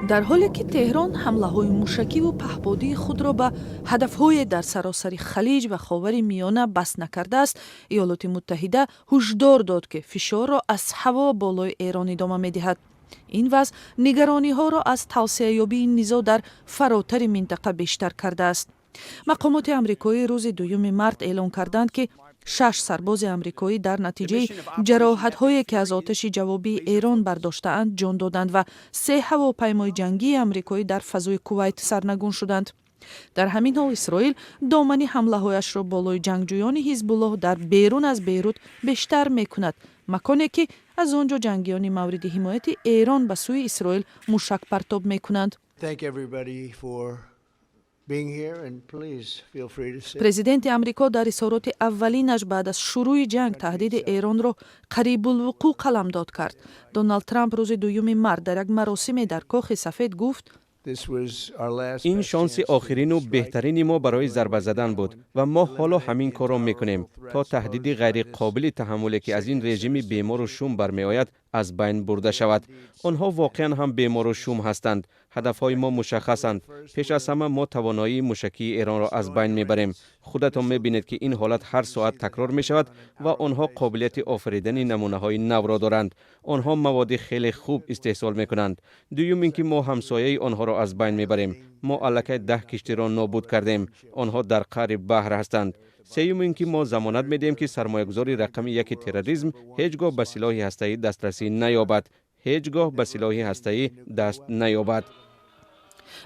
در حالی که تهران حمله‌های موشکی و پهپادی خود را به هدف‌های در سراسر خلیج و خاور میانه بس نکرده است، ایالات متحده هشدار داد که فشار را از هوا بالای ایران ادامه می‌دهد. این وضع نگرانی‌ها را از توسعه‌یابی نزاع در فراتر منطقه بیشتر کرده است. مقامات آمریکایی روز 2 مارس اعلام کردند که 6 سرباز آمریکایی در نتیجه جراحت‌هایی که از آتش جوابی ایران برداشته‌اند جان دادند و 3 هواپیمای جنگی آمریکایی در فضای کویت سرنگون شدند. در همین حال اسرائیل دامنی حمله‌هایش را بالای جنگجویان حزب الله در بیرون از بیروت بیشتر می‌کند، مکانی که از آنجا جنگیان مورد حمایت ایران به سوی اسرائیل موشک پرتاب می‌کنند. پرزیدنت امریکا در اظهارات اولینش بعد از شروع جنگ تهدید ایران را قریب الوقوع قلمداد کرد. دونالد ترامپ روز 2 مارس در یک مراسم در کاخ سفید گفت: این شانس آخرین و بهترین ما برای ضربه زدن بود و ما حالا همین کار را میکنیم تا تهدید غیر قابل تحملی که از این رژیم بیمار و شوم برمی آید از بین برده شود. آنها واقعا هم بیمار و شوم هستند. هدفهای ما مشخصند. پیش از همه ما توانایی موشکی ایران را از بین میبریم. خودتان میبینید که این حالت هر ساعت تکرار می شود و آنها قابلیت آفریدن نمونه های نو را دارند. آنها مواد خیلی خوب استحصال میکنند. دوم اینکه ما همسایه آنها را از بین میبریم. ما الکی 10 کشتی را نابود کردیم. آنها در قعر بحر هستند. سوم اینکه ما ضمانت میدیم که سرمایه‌گذاری رقم 1 تروریسم هیچگاه به سلاح هسته‌ای دسترسی نیابد. هیچگاه به سلاح هسته‌ای دست نیابد.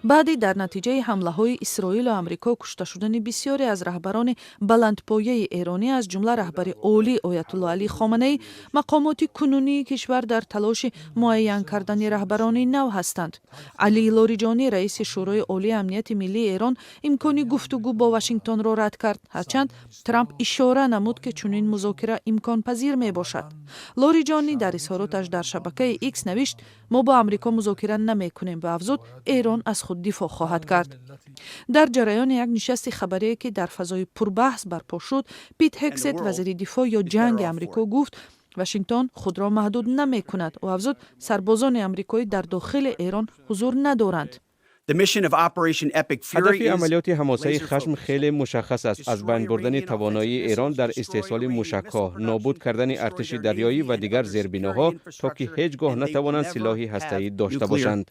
بعدی در نتیجه حمله‌های اسرائیل و آمریکا کشته شدن بسیاری از رهبران بلندپایه ایرانی از جمله رهبر عالی آیت الله علی خامنه‌ای، مقامات کنونی کشور در تلاش معین کردن رهبران نو هستند. علی لاریجانی رئیس شورای عالی امنیت ملی ایران امکانی گفتگو با واشنگتن را رد کرد، هرچند ترامپ اشاره نمود که چنین مذاکره امکان پذیر می باشد. لاریجانی در اظهاراتش در شبکه ایکس نوشت: ما با آمریکا مذاکره نمی کنیم و افزود ایران از خود دفاع خواهد کرد. در جریان یک نشست خبری که در فضای پربحث برپا شد، پیت هگست وزیر دفاع یا جنگ آمریکا گفت واشنگتن خود را محدود نمی کند و افزود سربازان آمریکایی در داخل ایران حضور ندارند. هدف عملیات حماسه خشم خیلی مشخص است: از بین بردن توانایی ایران در استحصال موشک‌ها، نابود کردن ارتش دریایی و دیگر زیربناها تا که هیچگاه نتوانند سلاح هسته‌ای داشته باشند.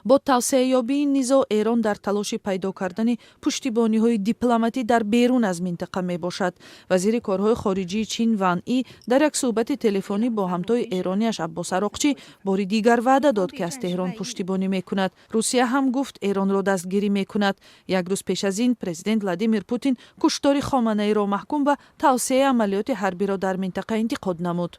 با توسعه یابی نزاع ایران در تلاش پیدا کردن پشتیبانی‌های دیپلماتی در بیرون از منطقه می باشد. وزیر کارهای خارجی چین وان ای در یک صحبت تلفنی با همتای ایرانیش عباس عراقچی بار دیگر وعده داد که از تهران پشتیبانی می کند. روسیه هم گفت ایران را دستگیری می کند. یک روز پیش از این پرزیدنت ولادیمیر پوتین کشتار خامنه‌ای را محکوم به توسعه عملیات حربی را در منطقه انتقاد نمود.